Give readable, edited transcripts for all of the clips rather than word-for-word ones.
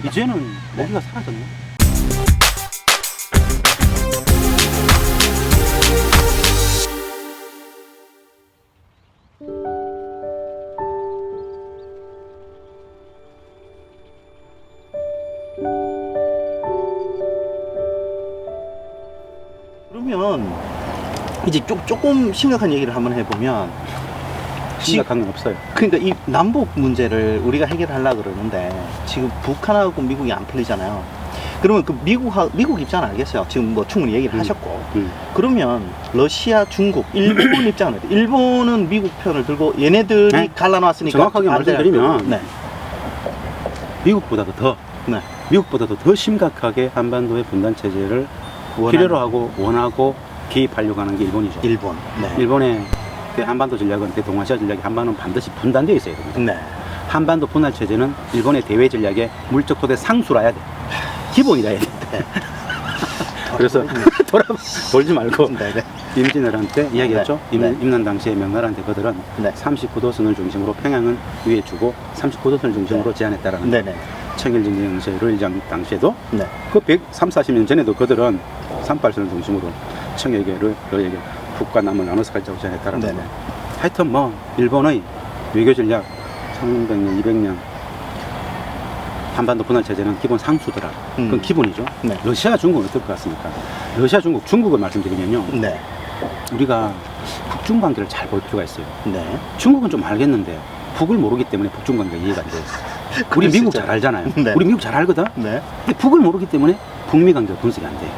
이제는 모기가 사라졌네. 그러면 이제 조금 심각한 얘기를 한번 해보면, 심각한 건 없어요. 그러니까 이 남북 문제를 우리가 해결하려고 그러는데 지금 북한하고 미국이 안 풀리잖아요. 그러면 그 미국 입장은 알겠어요. 지금 뭐 충분히 얘기를 하셨고. 그러면 러시아, 중국, 일본 입장은 어때요? 일본은 미국 편을 들고 얘네들이 네? 갈라놨으니까 정확하게 반대를 말씀드리면 하고. 네. 미국보다도 더 네. 미국보다도 더 심각하게 한반도의 분단 체제를 필요로 하고 원하고 개입하려고 하는 게 일본이죠. 일본. 네. 일본의 한반도 전략은 대동아시아 전략이 한반도는 반드시 분단되어 있어야 됩니다. 네. 한반도 분할 체제는 일본의 대외 전략의 물적 토대 상수라 해야 돼. 기본이라 해야 돼. 그래서 돌지 말고 네네. 임진왜란때 이야기했죠. 네. 네. 임난 당시에 명나라한테 그들은 네. 39도선을 중심으로 평양은 위에 주고 39도선을 중심으로 네. 제안했다라는 네네. 청일전쟁 르일장 당시에도 네. 그 130~40년 전에도 그들은 38선을 중심으로 청에게를 너에게 북과 남을 나눠서 가자고 제안했다라는 네네. 거. 하여튼 뭐 일본의 외교 전략 300년, 200년 한반도 분할 체제는 기본 상수더라. 그건 기본이죠. 네. 러시아, 중국은 어떨 것 같습니까? 러시아, 중국을 말씀드리면요. 네. 우리가 북중 관계를 잘 볼 필요가 있어요. 네. 중국은 좀 알겠는데 북을 모르기 때문에 북중 관계가 이해가 안 돼요. 우리 그럴 수 미국 있죠. 잘 알잖아요. 네. 우리 미국 잘 알거든. 네. 근데 북을 모르기 때문에 북미 관계가 분석이 안 돼요.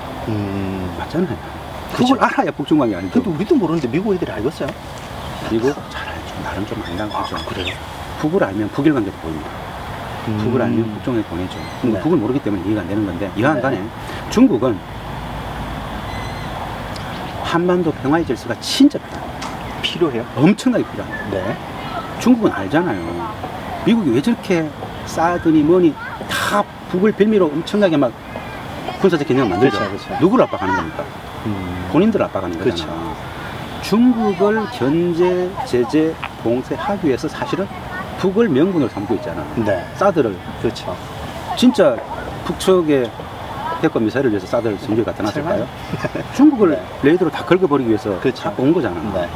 맞잖아요. 그쵸. 북을 알아야 북중 관계가 알죠. 근데 우리도 모르는데 미국 애들이 알겠어요? 미국 잘 알죠. 나름 좀 안다고 하죠. 그래요? 북을 알면 북일 관계도 보입니다. 북을 알면 북중에 보내죠. 근데 네. 북을 모르기 때문에 이해가 안 되는 건데 이해한 네. 간에 중국은 한반도 평화의 질서가 진짜 필요해요? 엄청나게 필요합니다. 네. 중국은 알잖아요. 미국이 왜 저렇게 싸더니 뭐니 다 북을 빌미로 엄청나게 막 군사적 개념을 만들죠. 그렇죠. 누구를 압박하는 겁니까? 본인들을 압박하는 그렇죠. 거잖아요. 중국을 견제, 제재, 봉쇄하기 위해서 사실은 북을 명분으로 삼고 있잖아. 네. 사드를 그렇죠. 진짜 북측의 핵과 미사일을 위해서 사드를 전주에 갖다 놨을까요? 중국을 네. 레이더로 다 긁어버리기 위해서 그렇죠. 갖고 온 거잖아. 네.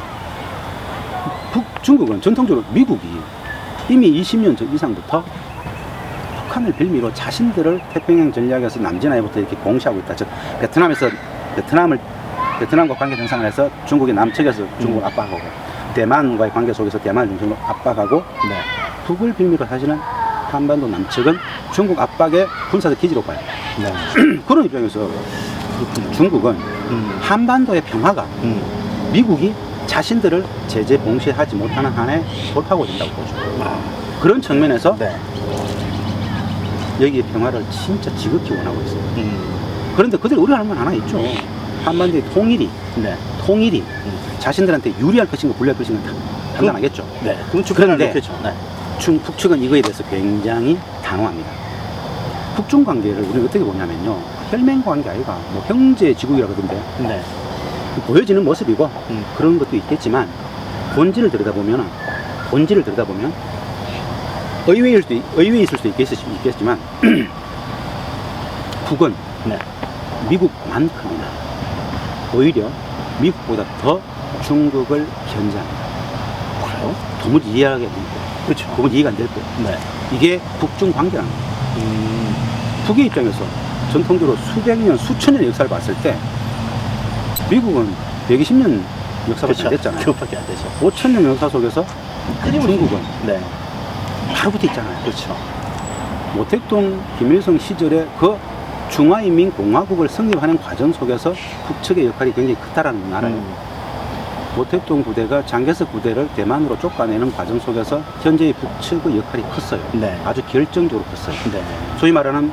중국은 전통적으로 미국이 이미 20년 전 이상부터 북한을 빌미로 자신들을 태평양 전략에서 남진아에부터 이렇게 공시하고 있다. 즉 베트남과 관계 정상을 해서 중국의 남측에서 중국을 압박하고 대만과의 관계 속에서 대만을 중심으로 압박하고 네. 북을 빌미로 사실은 한반도 남측은 중국 압박의 군사적 기지로 봐요. 네. 그런 입장에서 중국은 한반도의 평화가 미국이 자신들을 제재 봉쇄하지 못하는 한에 돌파가 된다고 보죠. 그런 측면에서 네. 여기의 평화를 진짜 지극히 원하고 있어요. 그런데 그들이 우려하는 건 하나 있죠. 한반도의 통일이 자신들한테 유리할 것인가 불리할 것인가 판단하겠죠. 네. 그럼 주변을 그런데 놓겠죠. 네. 북측은 이거에 대해서 굉장히 단호합니다. 북중 관계를 우리는 어떻게 보냐면요. 혈맹 관계 아이가 뭐 형제 지국이라고 그러던데 네. 보여지는 모습이고 그런 것도 있겠지만 본질을 들여다보면 의외일 수도 있겠지만 북은 네. 미국만큼이나 오히려 미국보다 더 중국을 견제합니다. 그래요? 도무지 이해하기 안 됩니다. 그렇죠. 그건 이해가 안 될 거예요. 네. 이게 북중 관계라는 거예요. 북의 입장에서 전통적으로 수백 년, 수천 년의 역사를 봤을 때 미국은 120년 역사밖에 안 됐잖아요. 그것밖에 안 되죠. 5,000년 역사 속에서 중국은 네. 바로 붙어 있잖아요. 그렇죠. 모택동, 김일성 시절에 그 중화인민공화국을 성립하는 과정 속에서 북측의 역할이 굉장히 크다라는 나라예요. 모택동 부대가 장개석 부대를 대만으로 쫓아내는 과정 속에서 현재의 북측의 역할이 컸어요. 네. 아주 결정적으로 컸어요. 네. 소위 말하는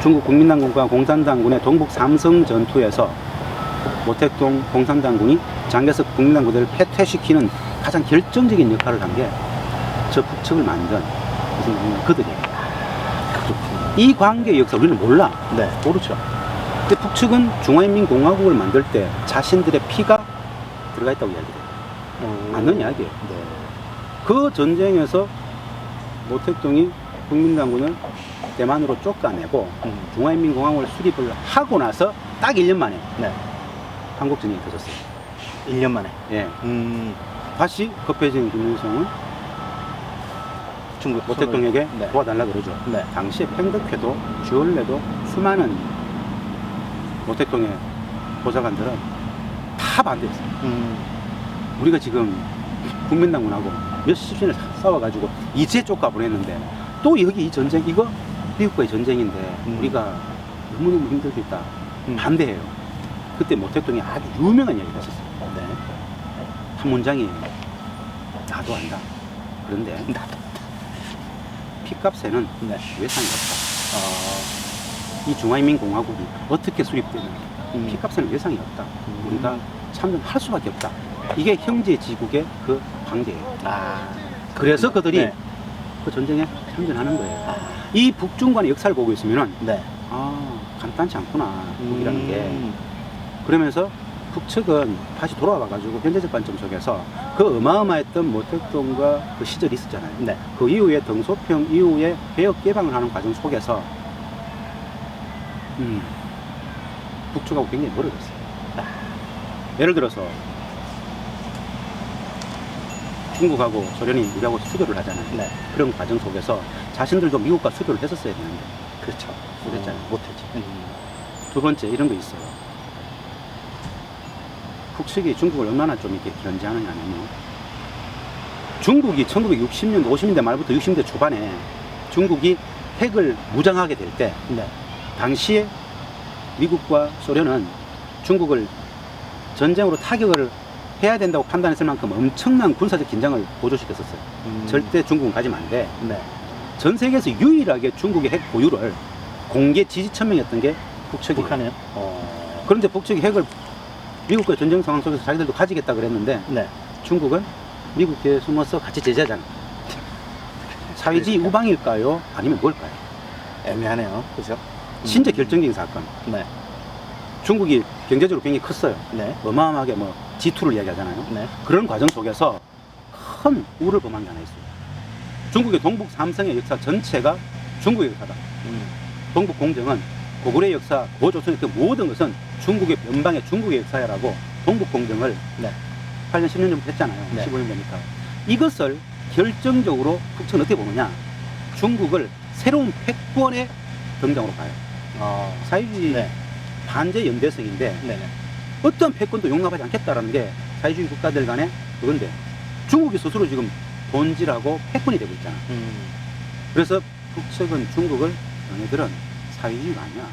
중국 국민당군과 공산당군의 동북 삼성 전투에서 모택동 공산당군이 장개석 국민당 부대를 패퇴시키는 가장 결정적인 역할을 한 게 저 북측을 만든 그들이에요. 이 관계의 역사 우리는 몰라. 네. 모르죠. 근데 북측은 중화인민공화국을 만들 때 자신들의 피가 들어가 있다고 이야기해요. 맞는 이야기예요. 네. 그 전쟁에서 모택동이 국민당군을 대만으로 쫓아내고 중화인민공화국을 수립을 하고 나서 딱 1년 만에 네. 한국전쟁이 터졌어요. 1년 만에. 예. 다시 급해진 김일성은 중국 모 대통령에게 네. 도와달라 그러죠. 네. 당시에 팽덕회도 주얼레도 수많은 모 대통령의 보좌관들은 다 반대했어요. 우리가 지금 국민당군하고 몇십 년을 싸워가지고 이제 쫓아보냈는데 또 여기 이 전쟁 이거 미국과의 전쟁인데 우리가 너무너무 힘들겠다 반대해요. 그때 모 대통령이 아주 유명한 이야기를 하셨어요. 네. 한 문장이 나도 안다. 그런데 피값에는 네. 외상이 없다. 이 중화인민공화국이 어떻게 수립되는 피값에는 외상이 없다. 우리가 참전할 수밖에 없다. 이게 형제지국의 그 관계예요. 그래서 그들이 네. 그 전쟁에 참전하는 거예요. 이 북중 간의 역사를 보고 있으면은 네. 간단치 않구나 북이라는 게. 그러면서 북측은 다시 돌아와가지고 현재적 관점 속에서 그 어마어마했던 모택동과 그 시절이 있었잖아요. 네. 그 이후에 등소평 이후에 개혁 개방을 하는 과정 속에서 북측하고 굉장히 멀어졌어요. 예를 들어서 중국하고 소련이 우리하고 수교를 하잖아요. 네. 그런 과정 속에서 자신들도 미국과 수교를 했었어야 되는데 그렇죠. 못했잖아요. 못했지. 음. 두 번째 이런 거 있어요. 북측이 중국을 얼마나 좀 이렇게 견제하느냐 하면요. 중국이 1960년대, 50년대 말부터 60년대 초반에 중국이 핵을 무장하게 될 때 네. 당시에 미국과 소련은 중국을 전쟁으로 타격을 해야 된다고 판단했을 만큼 엄청난 군사적 긴장을 고조시켰었어요. 절대 중국은 가지면 안 돼. 네. 전 세계에서 유일하게 중국의 핵 보유를 공개 지지천명했던 게 북측이에요. 북한이요? 그런데 북측이 핵을 미국과의 전쟁 상황 속에서 자기들도 가지겠다 그랬는데 네. 중국은 미국 뒤에 숨어서 같이 제재하잖아. 사회주의 그러니까. 우방일까요? 아니면 뭘까요? 애매하네요. 그죠? 진짜 결정적인 사건. 네. 중국이 경제적으로 굉장히 컸어요. 네. 어마어마하게 뭐 G2를 이야기하잖아요. 네. 그런 과정 속에서 큰 우를 범한 게 하나 있어요. 중국의 동북 삼성의 역사 전체가 중국의 역사다. 동북 공정은 고구려의 역사, 고조선의 그 모든 것은 중국의 변방의 중국의 역사야라고 동북 공정을 네. 8년, 10년 전부터 했잖아요. 네. 15년 전부터. 이것을 결정적으로 북측은 어떻게 보느냐. 중국을 새로운 패권의 등장으로 봐요. 사회주의 네. 반제 연대성인데 네네. 어떠한 패권도 용납하지 않겠다라는 게 사회주의 국가들 간의 그건데 중국이 스스로 지금 본질하고 패권이 되고 있잖아. 그래서 북측은 중국을 너네들은 사회주의가 아니야.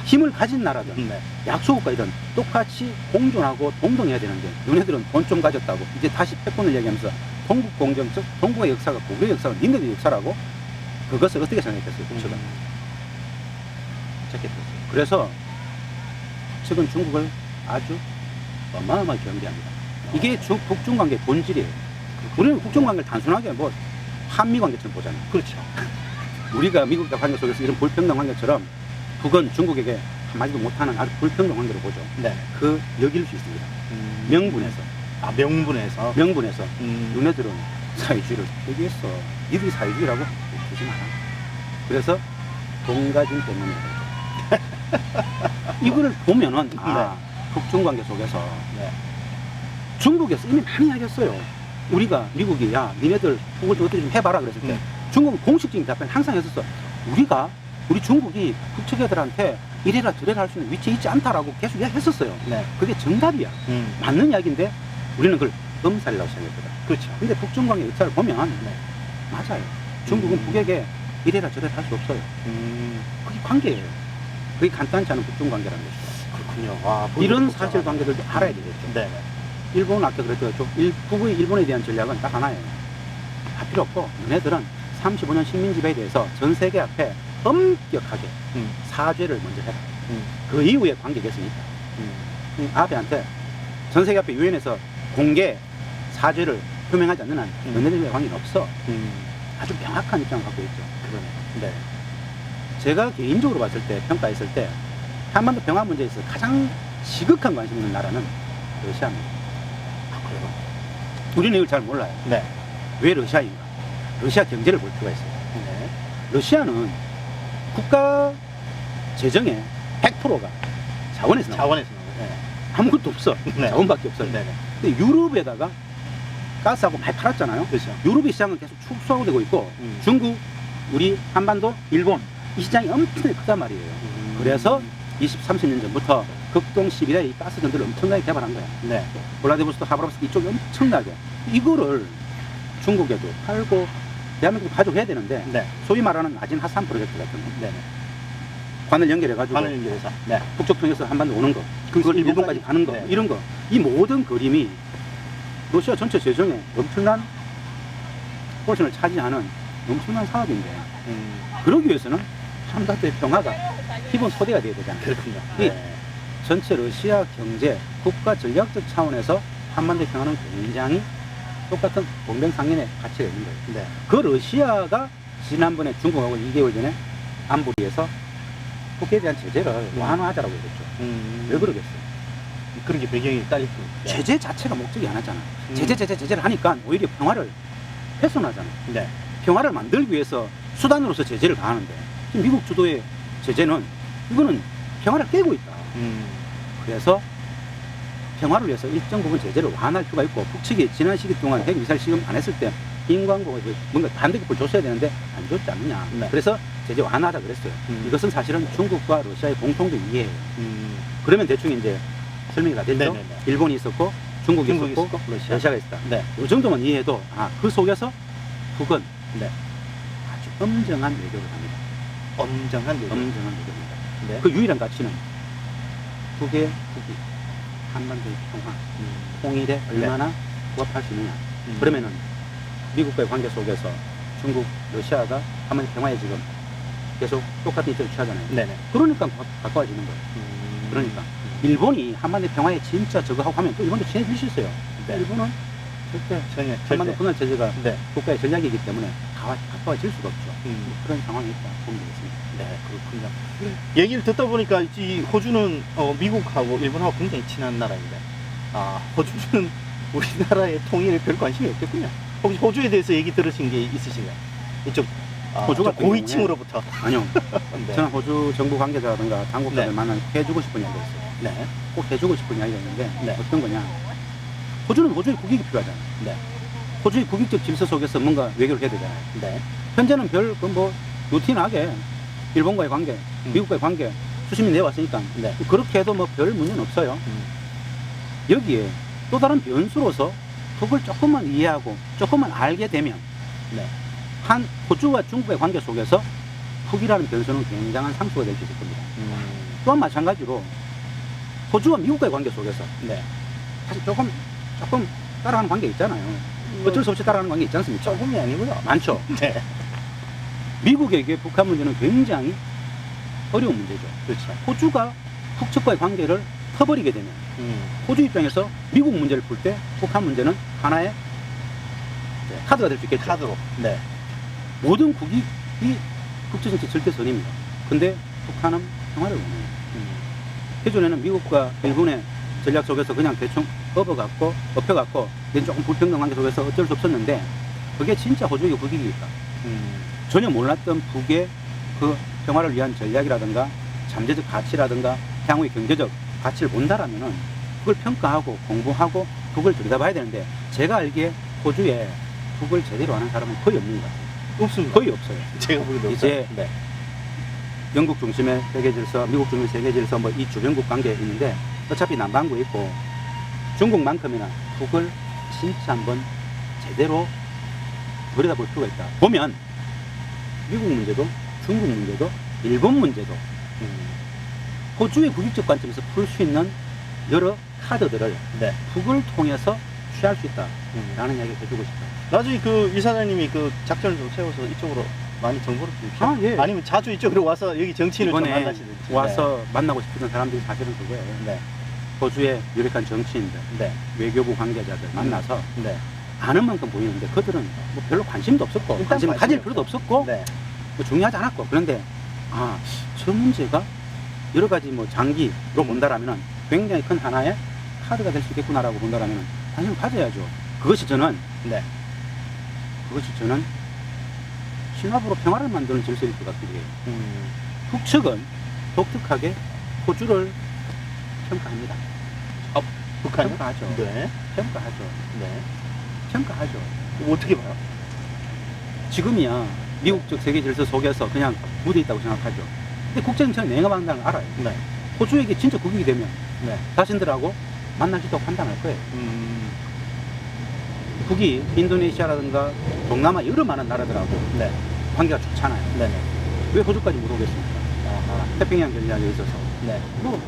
힘을 가진 나라든 네. 약소국가이든 똑같이 공존하고 동등해야 되는데 너네들은 돈 좀 가졌다고 이제 다시 패권을 얘기하면서 동북공정 즉 동북의 역사가 고구려 역사가 니네들 역사라고 그것을 어떻게 생각했어요 북측은? 그래서 북측은 중국을 아주 어마어마하게 경계합니다. 이게 북중 관계의 본질이에요. 우리는 북중 관계를 단순하게 뭐 한미 관계처럼 보잖아요. 그렇죠. 우리가 미국과 관계 속에서 이런 불평등 관계처럼 북은 중국에게 한마디도 못하는 아주 불평등 관계로 보죠. 네. 그 여길 수 있습니다. 명분에서. 명분에서. 명분에서. 너네들은 사회주의를 얘기했어. 니들이 사회주의라고 보지 마라. 그래서 동가진 때문에 이거를 보면은 북중 관계 속에서 네. 중국에서 이미 많이 이야기했어요. 우리가 미국이 야 니네들 북을 좀 어떻게 좀 해봐라 그랬을 때 중국은 공식적인 답변을 항상 했었어. 우리 중국이 북측 애들한테 이래라 저래라 할 수 있는 위치에 있지 않다라고 계속 이야기했었어요. 네. 그게 정답이야. 맞는 이야기인데 우리는 그걸 엄살이라고 생각했거든. 그렇죠. 근데 북중 관계 역사를 보면 맞아요. 중국은 북에게 이래라 저래라 할 수 없어요. 그게 관계예요. 그게 간단치 않은 북중 관계라는 것이죠. 그렇군요. 와, 이런 사실관계들도 알아야 되겠죠. 네. 일본은 아까 그랬죠. 북의 일본에 대한 전략은 딱 하나예요. 할 필요 없고 너네들은 35년 식민지배에 대해서 전 세계 앞에 엄격하게 사죄를 먼저 해라. 그 이후에 관계 개선이 있다. 아베한테 전 세계 앞에 유엔에서 공개 사죄를 표명하지 않는 한 너네들과의 관계는 없어. 아주 명확한 입장을 갖고 있죠. 그거는. 네. 제가 개인적으로 봤을 때 평가했을 때 한반도 평화 문제에 있어서 가장 시급한 관심 있는 나라는 러시아입니다. 그래요? 우리는 이걸 잘 몰라요. 네. 왜 러시아인가? 러시아 경제를 볼 필요가 있어요. 네. 러시아는 국가 재정의 100%가 자원에서 나와요. 자원에서 나와요. 아무것도 없어. 네. 자원밖에 없어요. 네. 네. 근데 유럽에다가 가스하고 많이 팔았잖아요. 그렇죠. 유럽의 시장은 계속 축소되고 있고 중국, 우리 한반도, 일본 이 시장이 엄청나게 크단 말이에요. 그래서 20, 30년 전부터 극동 11에 이 가스 전들을 엄청나게 개발한 거야. 네. 블라디보스토크, 하바롭스크 이쪽이 엄청나게 이거를 중국에도 팔고 대한민국도 가져해야 되는데 네. 소위 말하는 나진 하산 프로젝트 같은 거 네. 관을 연결해가지고 관을 연결해서. 네. 북쪽 통해서 한반도 오는 거 그걸 일본까지 가는 거 네. 이런 거 이 모든 그림이 러시아 전체 재정에 엄청난 포션을 차지하는 엄청난 사업인데 그러기 위해서는 한반도의 평화가 기본 토대가 돼야 되잖아요. 그렇군요. 이 전체 러시아 경제 국가 전략적 차원에서 한반도의 평화는 굉장히 똑같은 동병상련의 가치가 있는 거예요. 네. 그 러시아가 지난번에 중국하고 2개월 전에 안보리에서 북에 대한 제재를 완화하자라고 했죠. 왜 그러겠어요? 그런 게 배경이 딸렸습니다. 제재 자체가 목적이 하나잖아. 제재를 하니까 오히려 평화를 훼손하잖아. 네. 평화를 만들기 위해서 수단으로서 제재를 가하는데 지금 미국 주도의 제재는 이거는 평화를 깨고 있다. 그래서 평화를 위해서 일정 부분 제재를 완화할 필요가 있고 북측이 지난 시기 동안 핵미사일 시험 안 했을 때 인광고가 뭔가 반대급을 줬어야 되는데 안 줬지 않느냐. 네. 그래서 제재 완화하자 그랬어요. 이것은 사실은 중국과 러시아의 공통적 이해예요. 그러면 대충 이제 설명이 다 됐죠. 네네네. 일본이 있었고 중국이 있었고 러시아. 러시아가 있었다. 네. 이 정도만 이해해도 그 속에서 북은 네. 아주 엄정한 외교를 합니다. 엄정한 외교. 엄정한 외교입니다. 네. 그 유일한 가치는 북의 북이 한반도의 평화, 통일에 얼마나 부합할 수 있느냐. 그러면은 미국과의 관계 속에서 중국, 러시아가 한반도 평화에 지금 계속 똑같은 입장을 취하잖아요. 네네. 그러니까 가까워지는 거예요. 그러니까 일본이 한반도 평화에 진짜 저거 하고 하면 또 일본도 친해질 수 있어요. 네. 일본은 절대 전혀 한반도 분할 제재가 네. 국가의 전략이기 때문에 가까워질 수가 없죠. 그런 상황이 있다 보면 되겠습니다. 네, 그렇군요. 얘기를 듣다 보니까 이 호주는 미국하고 일본하고 굉장히 친한 나라인데, 호주는 우리나라의 통일에 별 관심이 없겠군요. 혹시 호주에 대해서 얘기 들으신 게 있으신가요? 이쪽 호주가 고위층으로부터. 아니요. 네. 저는 호주 정부 관계자라든가 당국자들 네. 만나 해주고 싶은 이야기가 있어요. 네. 꼭 해주고 싶은 이야기가 있는데 네. 어떤 거냐. 호주는 호주의 국익이 필요하잖아요. 네. 호주의 국익적 질서 속에서 뭔가 외교를 해야 되잖아요. 네. 현재는 루틴하게 일본과의 관계, 미국과의 관계 수십 년 내왔으니까 네. 그렇게 해도 뭐 별 문제는 없어요. 여기에 또 다른 변수로서 북을 조금만 이해하고 조금만 알게 되면 네. 한 호주와 중국의 관계 속에서 북이라는 변수는 굉장한 상수가 될 수 있을 겁니다. 또한 마찬가지로 호주와 미국과의 관계 속에서 네. 사실 조금 따라가는 관계 있잖아요. 어쩔 수 없이 따라가는 관계 있지 않습니까? 조금이 아니고요. 많죠. 네. 미국에게 북한 문제는 굉장히 어려운 문제죠. 그렇죠. 호주가 북측과의 관계를 터버리게 되면 호주 입장에서 미국 문제를 풀 때 북한 문제는 하나의 카드가 될 수 있겠죠. 카드로. 네. 모든 국익이 국제정치 절대선입니다. 근데 북한은 평화를 원해요. 예전에는 미국과 일본의 전략 속에서 그냥 대충 엎혀갖고 조금 불평등 관계 속에서 어쩔 수 없었는데 그게 진짜 호주의 국익이니까 전혀 몰랐던 북의 그 평화를 위한 전략이라든가 잠재적 가치라든가 향후의 경제적 가치를 본다라면은 그걸 평가하고 공부하고 북을 들여다봐야 되는데 제가 알기에 호주에 북을 제대로 아는 사람은 거의 없는 것 같아요. 없습니다. 거의 없어요. 제가 보기에도 이제 없어요. 네. 영국 중심의 세계 질서, 미국 중심의 세계 질서, 뭐 이 주변국 관계에 있는데 어차피 남반구에 있고 중국만큼이나 북을 진짜 한번 제대로 들여다볼 필요가 있다. 보면 미국 문제도, 중국 문제도, 일본 문제도 호주의 국익적 관점에서 풀 수 있는 여러 카드들을 네. 북을 통해서 취할 수 있다라는 이야기를 해주고 싶어요. 나중에 그 이사장님이 그 작전을 좀 세워서 이쪽으로 많이 정보를 주십시오. 예. 아니면 자주 이쪽으로 와서 여기 정치인을 좀 이번에 만나시든지. 와서 만나고 싶은 사람들이 사실은 그거예요. 네. 호주의 유력한 정치인들, 네. 외교부 관계자들 만나서 네. 아는 만큼 보이는데 그들은 뭐 별로 관심도 없었고 일단 관심을 가질 관심이 필요도 없었고 네. 뭐 중요하지 않았고 그런데 저 문제가 여러 가지 뭐 장기로 본다라면은 굉장히 큰 하나의 카드가 될 수 있겠구나라고 본다라면은 관심을 가져야죠. 그것이 저는 네. 신화부로 평화를 만드는 질서일 것 같은데 북측은 독특하게 호주를 평가합니다. 북한은? 평가하죠. 네. 평가하죠. 네. 평가하죠. 어떻게 봐요? 지금이야 미국적 세계 질서 속에서 그냥 묻어 있다고 생각하죠. 근데 국제정치는 냉담한다는 걸 알아요. 네. 호주에게 진짜 국익이 되면 네. 자신들하고 만나지도 판단할 거예요. 북이 인도네시아라든가 동남아 여러 많은 나라들하고 네. 관계가 좋잖아요. 네네. 왜 호주까지 못 오겠습니까? 아하. 태평양 전략에 있어서 네. 뭐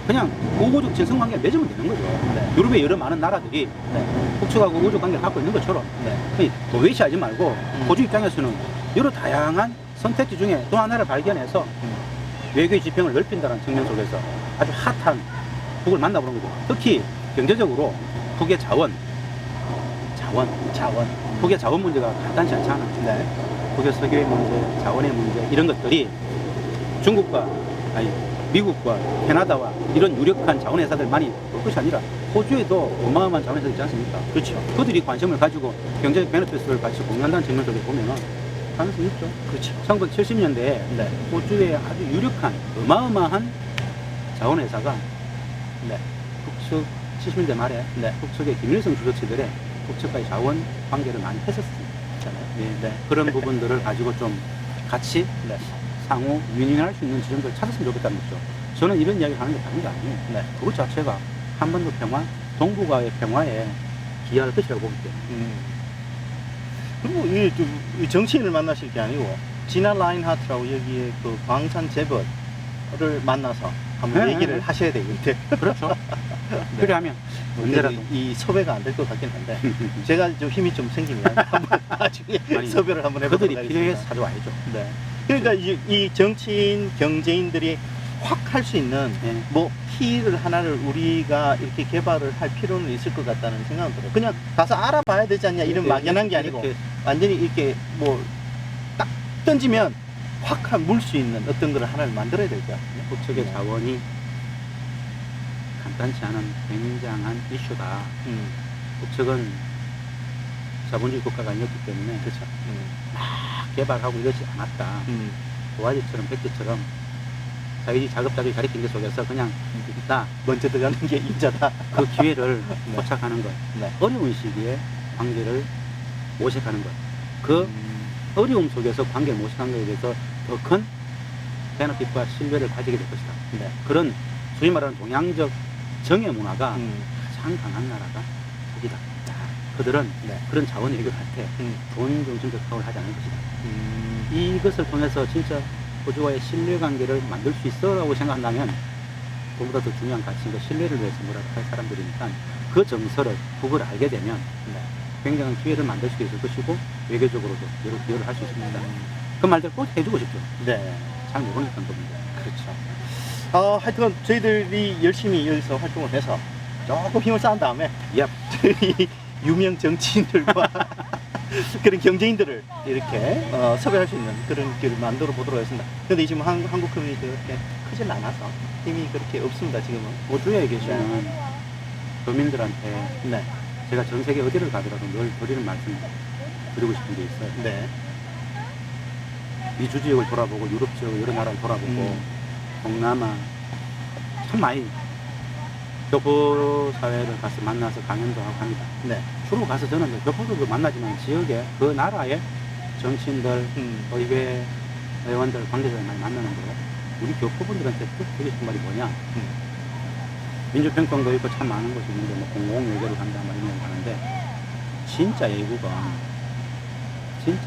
그냥 우호적 친선관계를 맺으면 되는 거죠. 네. 유럽의 여러 많은 나라들이 네. 북측하고 우호적 관계를 갖고 있는 것처럼 네. 도외시하지 말고 호주 입장에서는 여러 다양한 선택지 중에 또 하나를 발견해서 외교의 지평을 넓힌다는 측면 속에서 아주 핫한 북을 만나보는 거죠. 특히 경제적으로 북의 자원, 북의 자원 문제가 간단치 않잖아. 네. 북의 석유의 문제, 자원의 문제 이런 것들이 중국과 미국과 캐나다와 이런 유력한 자원 회사들만이 볼 것이 아니라 호주에도 어마어마한 자원 회사들 있지 않습니까? 그렇죠. 그들이 관심을 가지고 경제적 베네핏을 같이 공유한다는 측면 속에 보면은 가능성이 있죠. 그렇죠. 1970년대에 네. 호주의 아주 유력한 어마어마한 자원 회사가 네. 북측 70년대 말에 네. 북측의 김일성 주석치들의 북측과의 자원 관계를 많이 했었습니다. 네. 그런 부분들을 가지고 좀 같이 네. 상호 윈윈할 수 있는 지점들을 찾았으면 좋겠다는 거죠. 저는 이런 이야기를 하는 게 다른 게 아니에요. 네. 그것 자체가 한반도 평화, 동북아의 평화에 기여할 것이라고 보기 때문에. 그리고 이 정치인을 만나실 게 아니고 지나 라인하트라고 여기에 그 광산 재벌을 만나서 한번 네, 얘기를 네. 하셔야 되겠는데. 그렇죠. 필요하면 언제라도. 이 섭외가 안 될 것 같긴 한데 제가 좀 힘이 좀 생기면 한번 나중에 아니, 섭외를 한번 해보도록 그들이 하겠습니다. 필요해서 찾아와야죠. 네. 그러니까 이 정치인, 경제인들이 확 할 수 있는 네. 뭐 키를 하나를 우리가 이렇게 개발을 할 필요는 있을 것 같다는 생각은 들어요. 그냥 가서 알아봐야 되지 않냐 이런 이렇게, 막연한 게 아니고 이렇게 완전히 이렇게 뭐 딱 던지면 확 물 수 있는 어떤 걸 하나를 만들어야 될 것 같아요. 북측의 자원이 간단치 않은 굉장한 이슈다. 북측은 자본주의 국가가 아니었기 때문에 그렇죠. 막 개발하고 이러지 않았다. 도화지처럼 백제처럼 자기 자급자족이 가리킨 게 속에서 그냥 있다. 먼저 들어가는 게 인자다. 그 기회를 네. 포착하는 것. 네. 어려운 시기에 관계를 모색하는 것. 그 어려움 속에서 관계를 모색한 것에 대해서 더 큰 베너핏과 신뢰를 가지게 될 것이다. 네. 그런 소위 말하는 동양적 정의 문화가 음. 가장 강한 나라가 북이다. 그들은 네. 그런 자원 해결할 때 돈 중심적 사고를 하지 않을 것이다. 이것을 통해서 진짜 호주와의 신뢰관계를 만들 수 있어라고 생각한다면 그보다 더 중요한 가치인 그 신뢰를 위해서 뭐라고 할 사람들이니까 그 정서를 북을 알게 되면 네. 굉장한 기회를 만들 수 있을 것이고 외교적으로도 여러 기여를 할 수 있습니다. 그 말들 꼭 해주고 싶죠. 네. 잘 모르니까 겁니다. 그렇죠. 하여튼 저희들이 열심히 여기서 활동을 해서 조금 힘을 쌓은 다음에 얍. 저희 유명 정치인들과 그런 경제인들을 이렇게 섭외할 수 있는 그런 길을 만들어 보도록 하겠습니다. 근데 지금 한국 커뮤니티가 그렇게 크진 않아서 힘이 그렇게 없습니다. 지금은. 호주에 계시는 교민들한테 네. 제가 전 세계 어디를 가더라도 늘 드리는 말씀 드리고 싶은 게 있어요. 네. 미주 지역을 돌아보고 유럽 지역 여러 나라를 돌아보고 동남아 참 많이 교포 사회를 가서 만나서 강연도 하고 합니다. 네. 주로 가서 저는 이제 교포들도 만나지만 지역에 그 나라의 정치인들, 의회 의원들, 관계자들 많이 만나는데 우리 교포분들한테 꼭 드리고 싶은 말이 뭐냐? 민주평통도 있고 참 많은 곳이 있는데 뭐 공공외교를 간다 막 이런 거 하는데 진짜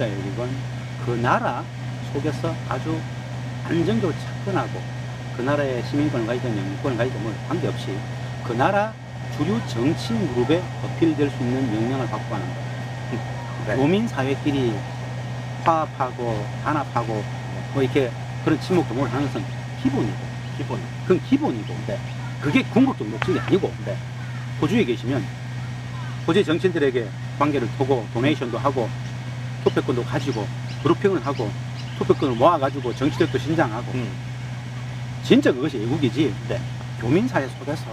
외국은 그 나라 속에서 아주 안정적으로 접근하고 그 나라의 시민권을 가지든 영주권을 가지든 뭐 관계없이 그 나라 주류 정치 그룹에 어필될 수 있는 역량을 갖고 가는 거예요. 네. 교민사회끼리 화합하고 단합하고 뭐 이렇게 그런 친목 도모를 하는 것은 기본이고 그건 기본이고 네. 그게 궁극적 목적이 아니고 네. 호주에 계시면 호주의 정치인들에게 관계를 두고 도네이션도 하고 투표권도 가지고 브루핑을 하고 투표권을 모아가지고 정치력도 신장하고 진짜 그것이 애국이지. 네. 교민사회 속에서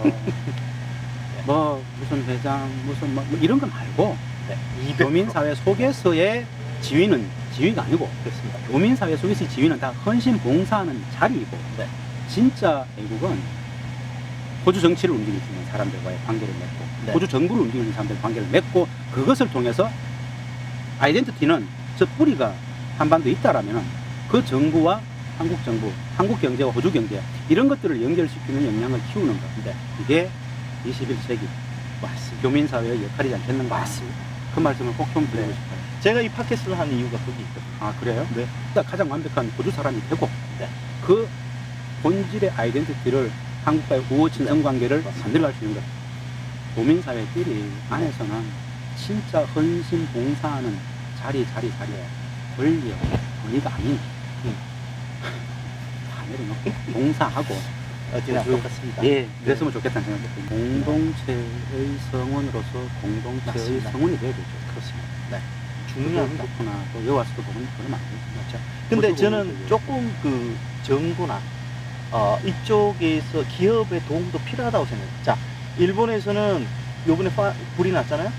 뭐 무슨 회장 무슨 뭐 이런 거 말고 네. 교민사회 속에서의 지위가 아니고 그렇습니다. 교민사회 속에서의 지위는 다 헌신 봉사하는 자리이고 네. 진짜 애국은 호주 정치를 움직일 수 있는 사람들과의 관계를 맺고 네. 호주 정부를 움직이는 사람들과의 관계를 맺고 그것을 통해서 아이덴티티는 저 뿌리가 한반도에 있다라면 그 정부와 한국 정부, 한국 경제와 호주 경제 이런 것들을 연결시키는 역량을 키우는 것. 네. 이게 21세기 맞습니다. 교민사회의 역할이지 않겠는가. 맞습니다. 그 말씀을 꼭 좀 드리고 네. 싶어요. 제가 이 팟캐스트를 하는 이유가 거기 있거든요. 아, 그래요? 네. 일단 가장 완벽한 호주 사람이 되고 네. 그 본질의 아이덴티티를 한국과의 우호 친선 관계를 만들어갈 수 있는 것. 교민사회끼리 안에서는 진짜 헌신 봉사하는 자리에 권리와 권위가 아닌 다 내려놓고 봉사하고 어디나 그- 똑같습니다. 예, 그랬으면 좋겠다는 생각이 듭니다. 공동체의 성원으로서 공동체의 맞습니다. 성원이 되어야 되죠. 그렇습니다. 네. 중요합니다. 중요합니다. 그렇구나. 또 여와서도 보면 그러면 안 되죠. 그렇죠. 근데 호주 저는 공동체에. 조금 그 정부나 이쪽에서 기업의 도움도 필요하다고 생각해요. 자, 일본에서는 요번에 불이 났잖아요.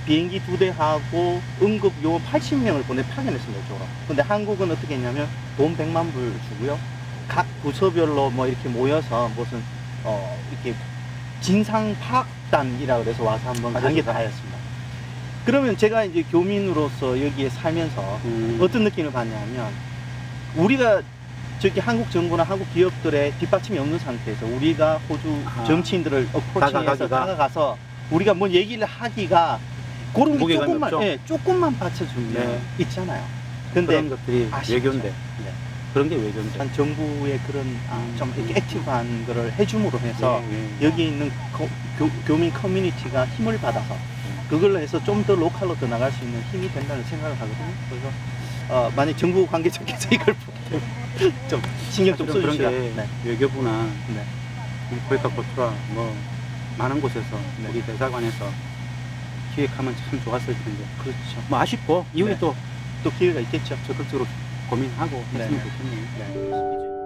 비행기 2대 하고 응급 요원 80명을 파견했습니다, 이쪽으로. 근데 한국은 어떻게 했냐면 돈 100만 불 주고요. 각 부서별로 뭐 이렇게 모여서 무슨 이렇게 진상 파악단이라 그래서 와서 한번 관계 다 하였습니다. 그러면 제가 이제 교민으로서 여기에 살면서 어떤 느낌을 받냐면 우리가 저기 한국 정부나 한국 기업들의 뒷받침이 없는 상태에서 우리가 호주 아. 정치인들을 어프로치해서 다가가서 우리가 뭔 얘기를 하기가 그런 게 무게감이 조금만, 없죠? 예, 조금만 받쳐주면 네. 있잖아요. 근데 그런 것들이 아쉽죠. 외교인데 네. 그런 게 외교인데 한 정부의 그런 좀 이렇게 액티브한 거를 해줌으로 해서 예. 여기 있는 교민 커뮤니티가 힘을 받아서 그걸로 해서 좀 더 로컬로 더 나갈 수 있는 힘이 된다는 생각을 하거든요. 그래서 만약 정부 관계자께서 이걸 보면 좀 신경 좀 사실은 써주셔야 그런 게 네. 외교부나 네. 코이카 코트라 뭐 많은 곳에서 네. 우리 대사관에서 기획하면 참 좋았을 텐데 그렇죠. 뭐 아쉽고 이후에 네. 또 또 기회가 있겠죠. 적극적으로 고민하고 네. 했으면 좋겠네요. 네.